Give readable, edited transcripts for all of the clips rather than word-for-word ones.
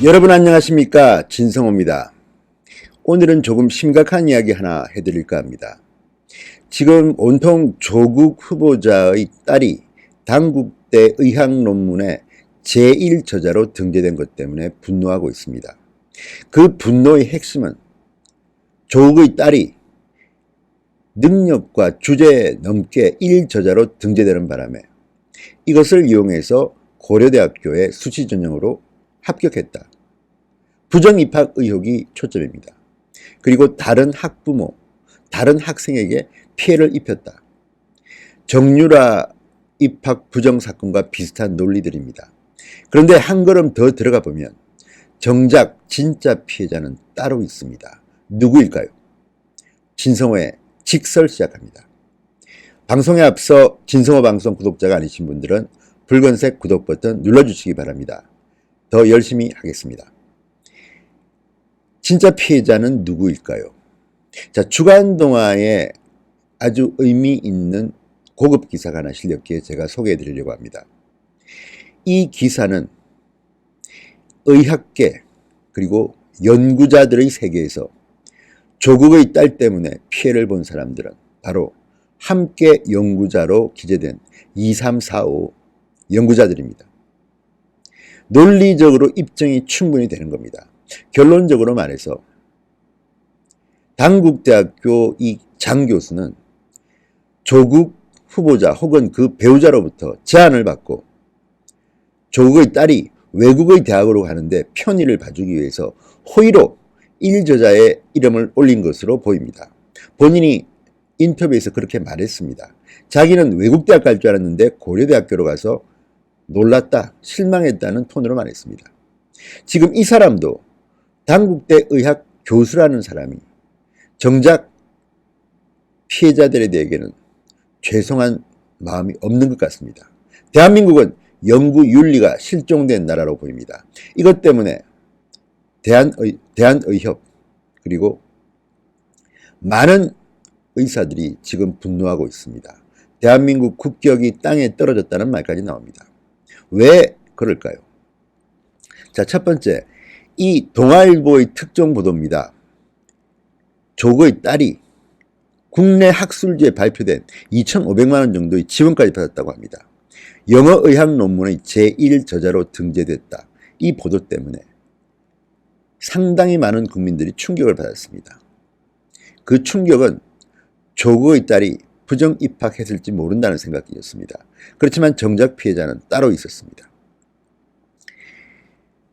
여러분 안녕하십니까, 진성호입니다. 오늘은 조금 심각한 이야기 하나 해드릴까 합니다. 지금 온통 조국 후보자의 딸이 당국대 의학 논문에 제1저자로 등재된 것 때문에 분노하고 있습니다. 그 분노의 핵심은 조국의 딸이 능력과 주제에 넘게 1저자로 등재되는 바람에 이것을 이용해서 고려대학교에 수시 전형으로 합격했다. 부정입학 의혹이 초점입니다. 그리고 다른 학부모, 다른 학생에게 피해를 입혔다. 정유라 입학 부정 사건과 비슷한 논리들입니다. 그런데 한 걸음 더 들어가 보면 정작 진짜 피해자는 따로 있습니다. 누구일까요? 진성호의 직설 시작합니다. 방송에 앞서 진성호 방송 구독자가 아니신 분들은 붉은색 구독 버튼 눌러주시기 바랍니다. 더 열심히 하겠습니다. 진짜 피해자는 누구일까요? 자, 주간동화에 아주 의미 있는 고급 기사가 하나 실렸기에 제가 소개해 드리려고 합니다. 이 기사는 의학계 그리고 연구자들의 세계에서 조국의 딸 때문에 피해를 본 사람들은 바로 함께 연구자로 기재된 2345 연구자들입니다. 논리적으로 입증이 충분히 되는 겁니다. 결론적으로 말해서 당국대학교 이 장 교수는 조국 후보자 혹은 그 배우자로부터 제안을 받고 조국의 딸이 외국의 대학으로 가는데 편의를 봐주기 위해서 호의로 1저자의 이름을 올린 것으로 보입니다. 본인이 인터뷰에서 그렇게 말했습니다. 자기는 외국 대학 갈 줄 알았는데 고려대학교로 가서 놀랐다, 실망했다는 톤으로 말했습니다. 지금 이 사람도 당국대 의학 교수라는 사람이 정작 피해자들에 대해서는 죄송한 마음이 없는 것 같습니다. 대한민국은 연구윤리가 실종된 나라로 보입니다. 이것 때문에 대한의협 그리고 많은 의사들이 지금 분노하고 있습니다. 대한민국 국격이 땅에 떨어졌다는 말까지 나옵니다. 왜 그럴까요? 자, 첫 번째, 이 동아일보의 특종 보도입니다. 조국의 딸이 국내 학술지에 발표된 2,500만 원 정도의 지원까지 받았다고 합니다. 영어의학 논문의 제1저자로 등재됐다. 이 보도 때문에 상당히 많은 국민들이 충격을 받았습니다. 그 충격은 조국의 딸이 부정 입학했을지 모른다는 생각이었습니다. 그렇지만 정작 피해자는 따로 있었습니다.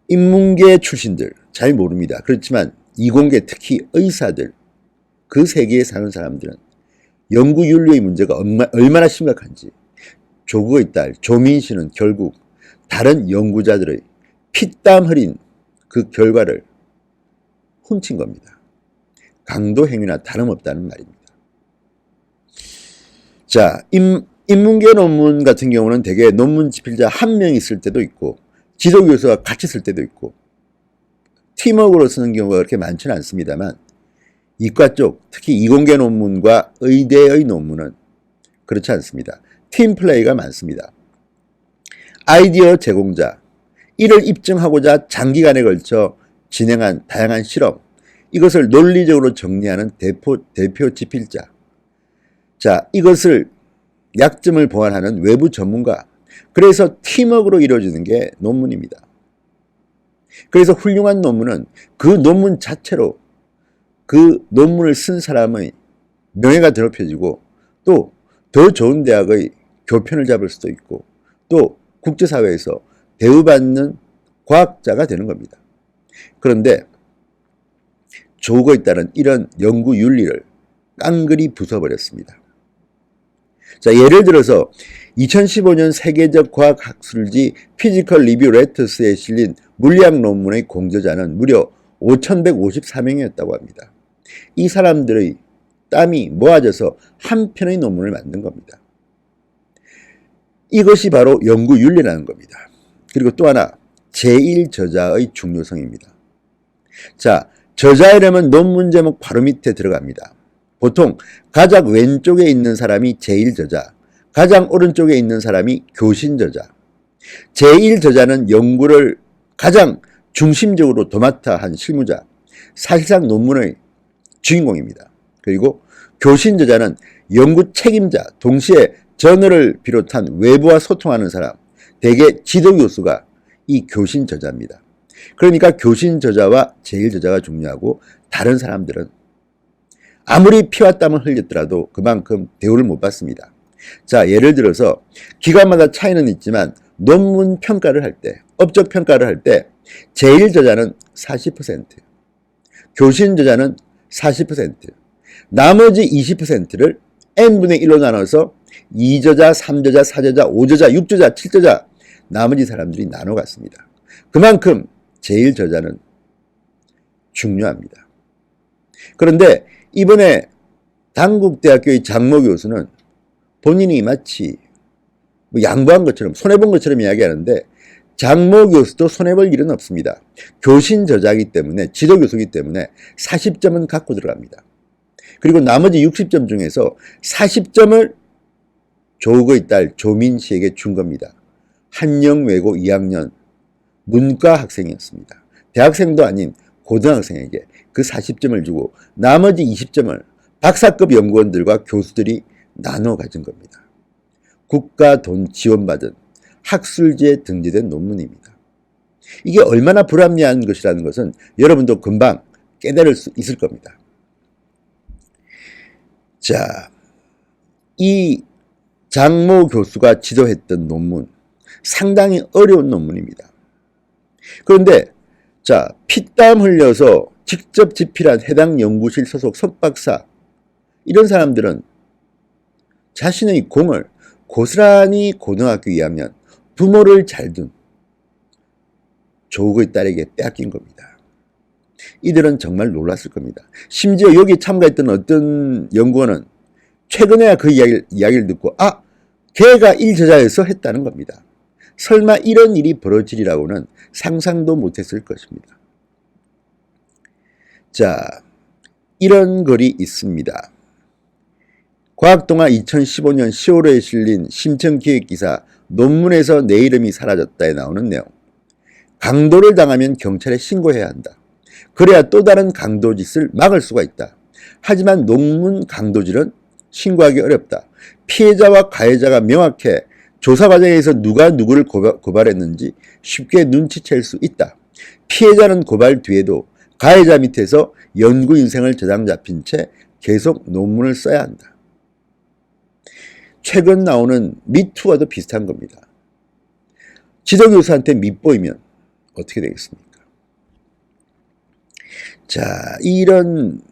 인문계 출신들 잘 모릅니다. 그렇지만 이공계 특히 의사들 그 세계에 사는 사람들은 연구윤리의 문제가 얼마나 심각한지 조국의 딸 조민씨는 결국 다른 연구자들의 피땀 흘린 그 결과를 훔친 겁니다. 강도 행위나 다름없다는 말입니다. 자, 인문계 논문 같은 경우는 대개 논문 집필자 한 명 있을 때도 있고 지도교수와 같이 쓸 때도 있고 팀워크로 쓰는 경우가 그렇게 많지는 않습니다만 이과 쪽, 특히 이공계 논문과 의대의 논문은 그렇지 않습니다. 팀플레이가 많습니다. 아이디어 제공자, 이를 입증하고자 장기간에 걸쳐 진행한 다양한 실험, 이것을 논리적으로 정리하는 대표 집필자, 자, 이것을 약점을 보완하는 외부 전문가, 그래서 팀워크로 이루어지는 게 논문입니다. 그래서 훌륭한 논문은 그 논문 자체로 그 논문을 쓴 사람의 명예가 더럽혀지고 또 더 좋은 대학의 교편을 잡을 수도 있고 또 국제사회에서 대우받는 과학자가 되는 겁니다. 그런데 조국에 따른 이런 연구윤리를 깡그리 부숴버렸습니다. 자, 예를 들어서 2015년 세계적 과학학술지 피지컬 리뷰 레터스에 실린 물리학 논문의 공저자는 무려 5,154명이었다고 합니다. 이 사람들의 땀이 모아져서 한 편의 논문을 만든 겁니다. 이것이 바로 연구윤리라는 겁니다. 그리고 또 하나, 제1저자의 중요성입니다. 자, 저자 이름은 논문 제목 바로 밑에 들어갑니다. 보통 가장 왼쪽에 있는 사람이 제1저자, 가장 오른쪽에 있는 사람이 교신저자. 제1저자는 연구를 가장 중심적으로 도맡아 한 실무자, 사실상 논문의 주인공입니다. 그리고 교신 저자는 연구 책임자, 동시에 저널을 비롯한 외부와 소통하는 사람, 대개 지도교수가 이 교신 저자입니다. 그러니까 교신 저자와 제일 저자가 중요하고 다른 사람들은 아무리 피와 땀을 흘렸더라도 그만큼 대우를 못 받습니다. 자, 예를 들어서 기관마다 차이는 있지만 논문 평가를 할 때, 업적 평가를 할 때 제일 저자는 40%, 교신 저자는 40%, 나머지 20%를 n분의 1로 나눠서 2저자, 3저자, 4저자, 5저자, 6저자, 7저자 나머지 사람들이 나눠 갔습니다. 그만큼 제일 저자는 중요합니다. 그런데 이번에 단국대학교의 장모 교수는 본인이 마치 양보한 것처럼 손해본 것처럼 이야기하는데 장모 교수도 손해볼 일은 없습니다. 교신 저자이기 때문에 지도교수이기 때문에 40점은 갖고 들어갑니다. 그리고 나머지 60점 중에서 40점을 조국의 딸 조민 씨에게 준 겁니다. 한영외고 2학년 문과 학생이었습니다. 대학생도 아닌 고등학생에게 그 40점을 주고 나머지 20점을 박사급 연구원들과 교수들이 나눠 가진 겁니다. 국가 돈 지원받은 학술지에 등재된 논문입니다. 이게 얼마나 불합리한 것이라는 것은 여러분도 금방 깨달을 수 있을 겁니다. 자, 이 장모 교수가 지도했던 논문, 상당히 어려운 논문입니다. 그런데 자, 피땀 흘려서 직접 집필한 해당 연구실 소속 석박사, 이런 사람들은 자신의 공을 고스란히 고등학교 2학년 부모를 잘 둔 조국의 딸에게 빼앗긴 겁니다. 이들은 정말 놀랐을 겁니다. 심지어 여기 참가했던 어떤 연구원은 최근에야 그 이야기를 듣고 걔가 일저자여서 했다는 겁니다. 설마 이런 일이 벌어지리라고는 상상도 못했을 것입니다. 자, 이런 글이 있습니다. 과학동화 2015년 10월에 실린 심층기획기사 논문에서 내 이름이 사라졌다에 나오는 내용. 강도를 당하면 경찰에 신고해야 한다. 그래야 또 다른 강도짓을 막을 수가 있다. 하지만 논문 강도질은 신고하기 어렵다. 피해자와 가해자가 명확해 조사 과정에서 누가 누구를 고발했는지 쉽게 눈치챌 수 있다. 피해자는 고발 뒤에도 가해자 밑에서 연구 인생을 저장 잡힌 채 계속 논문을 써야 한다. 최근 나오는 미투와도 비슷한 겁니다. 지도교수한테 밑보이면 어떻게 되겠습니까? 자, 이런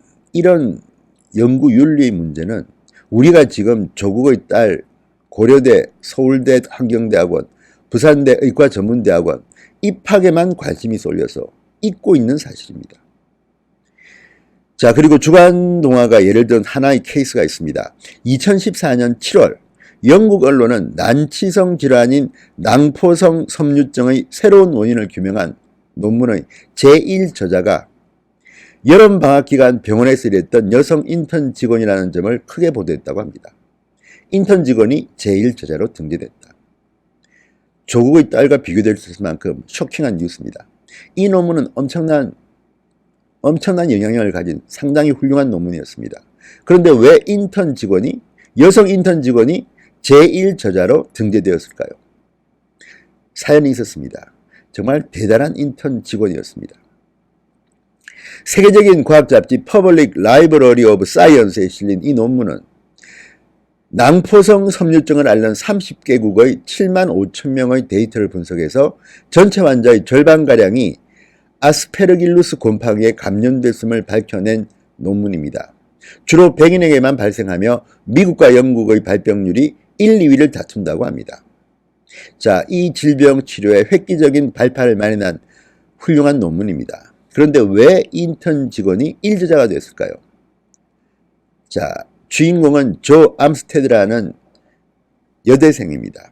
연구 윤리의 문제는 우리가 지금 조국의 딸 고려대, 서울대 환경대학원, 부산대 의과전문대학원 입학에만 관심이 쏠려서 잊고 있는 사실입니다. 자, 그리고 주간동화가 예를 든 하나의 케이스가 있습니다. 2014년 7월 영국 언론은 난치성 질환인 낭포성 섬유증의 새로운 원인을 규명한 논문의 제1저자가 여름방학 기간 병원에서 일했던 여성 인턴 직원이라는 점을 크게 보도했다고 합니다. 인턴 직원이 제1저자로 등재됐다. 조국의 딸과 비교될 수 있을 만큼 쇼킹한 뉴스입니다. 이 논문은 엄청난 영향력을 가진 상당히 훌륭한 논문이었습니다. 그런데 왜 여성 인턴 직원이 제1저자로 등재되었을까요? 사연이 있었습니다. 정말 대단한 인턴 직원이었습니다. 세계적인 과학 잡지 퍼블릭 라이브러리 오브 사이언스에 실린 이 논문은 낭포성 섬유증을 앓는 30개국의 7만 5천 명의 데이터를 분석해서 전체 환자의 절반가량이 아스페르길루스 곰팡이에 감염됐음을 밝혀낸 논문입니다. 주로 백인에게만 발생하며 미국과 영국의 발병률이 1, 2위를 다툰다고 합니다. 자, 이 질병 치료에 획기적인 발판을 마련한 훌륭한 논문입니다. 그런데 왜 인턴 직원이 1저자가 됐을까요? 자, 주인공은 조 암스테드라는 여대생입니다.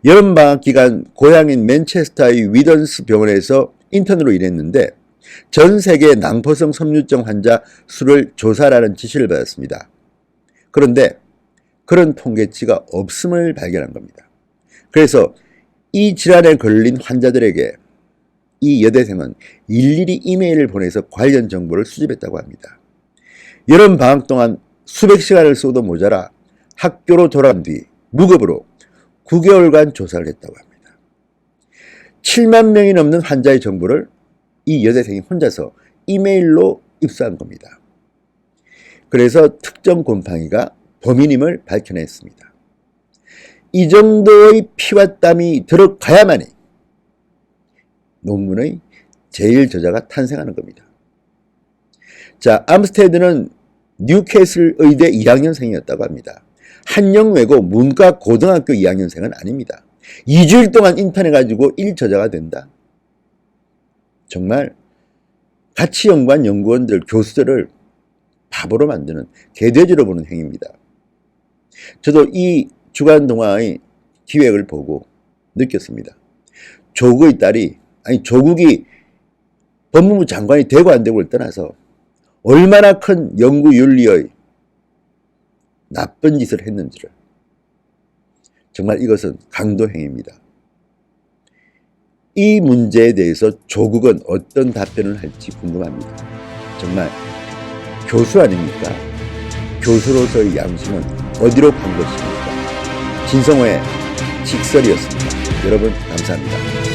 여름방학 기간 고향인 맨체스터의 위던스 병원에서 인턴으로 일했는데 전 세계 낭포성 섬유증 환자 수를 조사하라는 지시를 받았습니다. 그런데 그런 통계치가 없음을 발견한 겁니다. 그래서 이 질환에 걸린 환자들에게 이 여대생은 일일이 이메일을 보내서 관련 정보를 수집했다고 합니다. 여름 방학 동안 수백 시간을 써도 모자라 학교로 돌아온 뒤 무급으로 9개월간 조사를 했다고 합니다. 7만 명이 넘는 환자의 정보를 이 여대생이 혼자서 이메일로 입수한 겁니다. 그래서 특정 곰팡이가 범인임을 밝혀냈습니다. 이 정도의 피와 땀이 들어가야만이 논문의 제일 저자가 탄생하는 겁니다. 자, 암스테드는 뉴캐슬 의대 2학년생이었다고 합니다. 한영외고 문과 고등학교 2학년생은 아닙니다. 2주일 동안 인턴해가지고 1저자가 된다. 정말 같이 연구한 연구원들, 교수들을 바보로 만드는 개돼지로 보는 행위입니다. 저도 이 주간 동화의 기획을 보고 느꼈습니다. 조국의 딸이, 아니 조국이 법무부 장관이 되고 안 되고를 떠나서 얼마나 큰 연구윤리의 나쁜 짓을 했는지를. 정말 이것은 강도행위입니다. 이 문제에 대해서 조국은 어떤 답변을 할지 궁금합니다. 정말 교수 아닙니까? 교수로서의 양심은 어디로 간 것입니까? 진성호의 직설이었습니다. 여러분 감사합니다.